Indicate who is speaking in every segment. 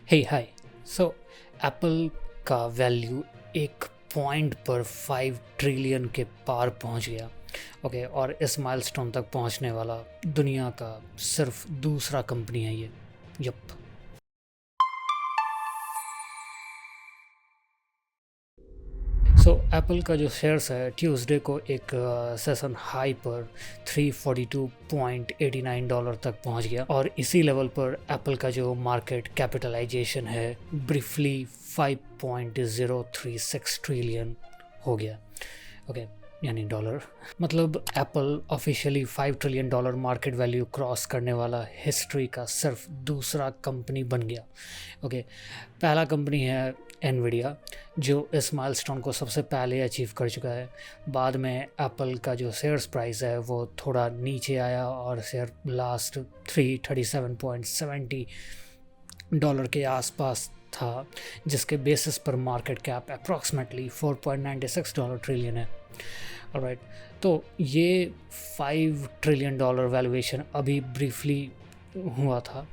Speaker 1: हे हाय। So Apple का value एक point पर 5 ट्रिलियन के पार पहुंच गया। ओके, और इस माइलस्टोन तक पहुंचने वाला दुनिया का सिर्फ दूसरा कंपनी है ये। यप। सो एप्पल का जो शेयर्स है ट्यूसडे को एक सेशन हाई पर $342.89 तक पहुंच गया, और इसी लेवल पर एप्पल का जो मार्केट कैपिटलाइजेशन है ब्रीफली 5.036 ट्रिलियन हो गया। ओके, यानी डॉलर। मतलब Apple officially $5 trillion market value cross करने वाला हिस्ट्री का सिर्फ दूसरा कंपनी बन गया। ओके, पहला कंपनी है एनवीडिया, जो इस माइलस्टोन को सबसे पहले अचीव कर चुका है। बाद में एप्पल का जो शेयर्स प्राइस है वो थोड़ा नीचे आया और शेयर लास्ट $337.70 के आसपास था, जिसके बेसिस पर मार्केट कैप अप्रॉक्सीमेटली $4.96 ट्रिलियन है। ऑलराइट, तो ये $5 ट्रिलियन वैल्यूएशन अभी ब्रीफली हुआ था।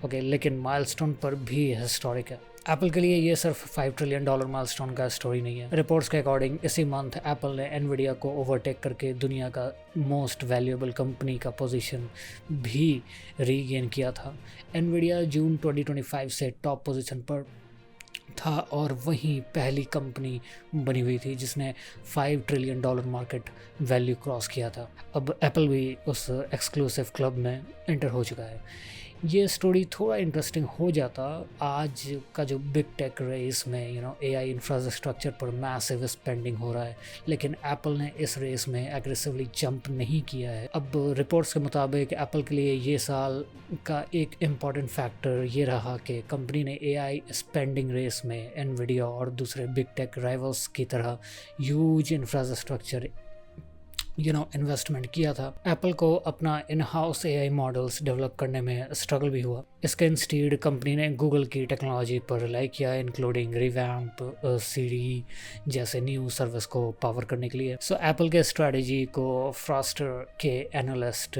Speaker 1: ओके, लेकिन माइलस्टोन पर भी हिस्टोरिक है। एप्पल के लिए ये सिर्फ $5 ट्रिलियन माइलस्टोन का स्टोरी नहीं है। रिपोर्ट्स के अकॉर्डिंग इसी मंथ एप्पल ने एनवीडिया को ओवरटेक करके दुनिया का मोस्ट वैल्यूएबल कंपनी का पोजीशन भी रीगेन किया था। एनवीडिया जून 2025 से टॉप पोजीशन पर था और वहीं पहली कंपनी बनी हुई थी जिसने $5 ट्रिलियन मार्केट वैल्यू क्रॉस किया था। अब एप्पल भी उस एक्सक्लूसिव क्लब में एंटर हो चुका है। ये स्टोरी थोड़ा इंटरेस्टिंग हो जाता आज का जो बिग टेक रेस में एआई इंफ्रास्ट्रक्चर पर मैसिव स्पेंडिंग हो रहा है, लेकिन एप्पल ने इस रेस में एग्रेसिवली जंप नहीं किया है। अब रिपोर्ट्स के मुताबिक एप्पल के लिए ये साल का एक इम्पॉर्टेंट फैक्टर ये रहा कि कंपनी ने एआई स्पेंडिंग रेस में एनवीडिया और दूसरे बिग टेक राइवल्स की तरह ह्यूज इंफ्रास्ट्रक्चर इन्वेस्टमेंट किया था। एप्पल को अपना in house AI models develop करने में स्ट्रगल भी हुआ। इसके इंस्टीड कंपनी ने गूगल की टेक्नोलॉजी पर रिलाई किया, इंक्लूडिंग रिवैम्प सीडी जैसे न्यू सर्विस को पावर करने के लिए। सो एप्पल के स्ट्रेटजी को फ्रॉस्टर के एनालिस्ट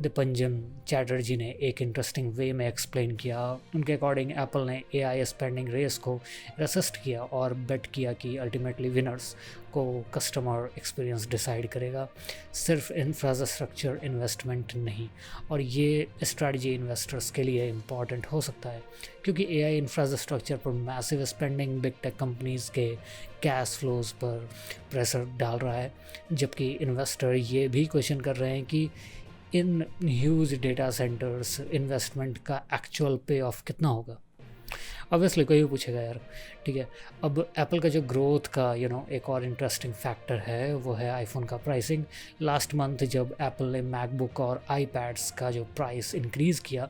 Speaker 1: दीपंजन चैटर्जी ने एक इंटरेस्टिंग वे में एक्सप्लेन किया। उनके अकॉर्डिंग एप्पल ने एआई स्पेंडिंग रेस को रेसिस्ट किया और बेट किया कि अल्टीमेटली विनर्स को कस्टमर एक्सपीरियंस डिसाइड करेगा, सिर्फ इंफ्रास्ट्रक्चर इन्वेस्टमेंट नहीं। और ये स्ट्रेटजी इन्वेस्टर्स के लिए इम्पॉर्टेंट हो सकता है क्योंकि एआई इंफ्रास्ट्रक्चर पर massive spending big tech companies के कैश फ्लोज पर प्रेशर डाल रहा है, जबकि इन्वेस्टर ये भी क्वेश्चन कर रहे हैं कि in huge data centres investment का एक्चुअल पे ऑफ कितना होगा। ऑब्वियसली कोई भी पूछेगा यार, ठीक है। अब एप्पल का जो ग्रोथ का एक और इंटरेस्टिंग फैक्टर है वो है आईफोन का प्राइसिंग। लास्ट मंथ जब एप्पल ने मैकबुक और आईपैड्स का जो प्राइस इंक्रीज़ किया,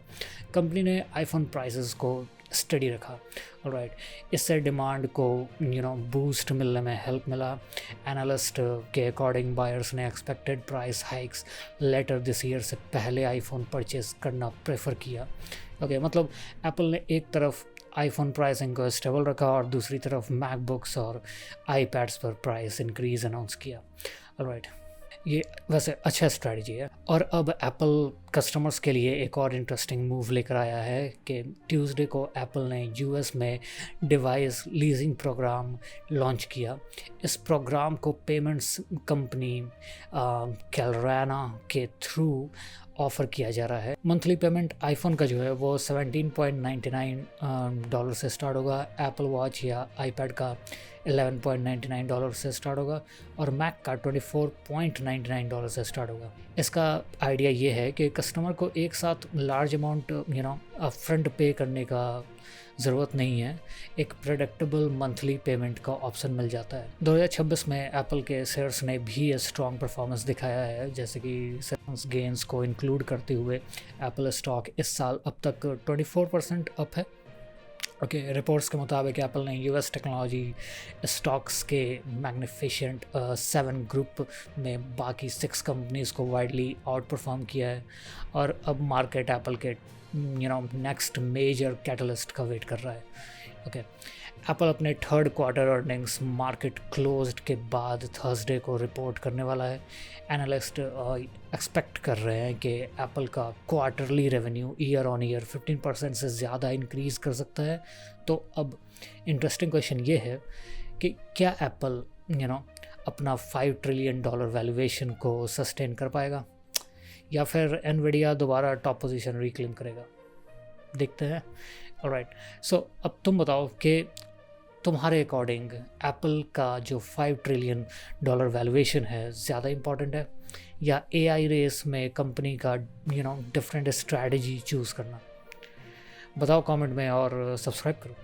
Speaker 1: कंपनी ने आईफोन प्राइसेस को स्टडी रखा। ऑलराइट, इससे डिमांड को बूस्ट मिलने में हेल्प मिला। एनालिस्ट के अकॉर्डिंग बायर्स ने expected price hikes later this year से पहले आईफोन परचेज करना प्रेफर किया। ओके, मतलब एप्पल ने एक तरफ आईफोन प्राइसिंग को स्टेबल रखा और दूसरी तरफ मैकबुक्स और आईपैड्स पर प्राइस इंक्रीज अनाउंस किया। ऑलराइट, ये वैसे अच्छा स्ट्रैटेजी है। और अब एप्पल कस्टमर्स के लिए एक और इंटरेस्टिंग मूव लेकर आया है कि ट्यूसडे को एप्पल ने यूएस में डिवाइस लीजिंग प्रोग्राम लॉन्च किया। इस प्रोग्राम को पेमेंट्स कंपनी कैलराना के थ्रू ऑफ़र किया जा रहा है। मंथली पेमेंट आईफोन का जो है वो $17.99 से स्टार्ट होगा, एप्पल वॉच या आईपैड का $11.99 से स्टार्ट होगा और मैक का $24.99 से स्टार्ट होगा। इसका आइडिया ये है कि कस्टमर को एक साथ लार्ज अमाउंट अपफ्रंट पे करने का ज़रूरत नहीं है, एक प्रेडिक्टेबल मंथली पेमेंट का ऑप्शन मिल जाता है। 2026 में एप्पल के शेयर्स ने भी स्ट्रॉन्ग परफॉर्मेंस दिखाया है, जैसे कि सेशंस गेंस को इंक्लूड करते हुए एप्पल स्टॉक इस साल अब तक 24% अप है। ओके, रिपोर्ट्स के मुताबिक एप्पल ने यूएस टेक्नोलॉजी स्टॉक्स के मैग्निफिशेंट 7 ग्रुप में बाकी 6 कंपनीज़ को वाइडली आउट परफॉर्म किया है और अब मार्केट एप्पल के नेक्स्ट मेजर कैटलिस्ट का वेट कर रहा है। ओके, एप्पल अपने third quarter earnings market closed के बाद थर्सडे को रिपोर्ट करने वाला है। एनालिस्ट एक्सपेक्ट कर रहे हैं कि एप्पल का quarterly revenue year on year 15% से ज़्यादा इंक्रीज़ कर सकता है। तो अब इंटरेस्टिंग क्वेश्चन ये है कि क्या एप्पल अपना $5 ट्रिलियन वैल्यूएशन को सस्टेन कर पाएगा या फिर एनवीडिया दोबारा टॉप पोजीशन रिक्लेम करेगा, देखते हैं। ऑलराइट, सो अब तुम बताओ कि तुम्हारे अकॉर्डिंग एप्पल का जो $5 ट्रिलियन वैल्यूएशन है ज़्यादा इम्पॉर्टेंट है या एआई रेस में कंपनी का डिफरेंट स्ट्रैटेजी चूज़ करना? बताओ कमेंट में और सब्सक्राइब करो।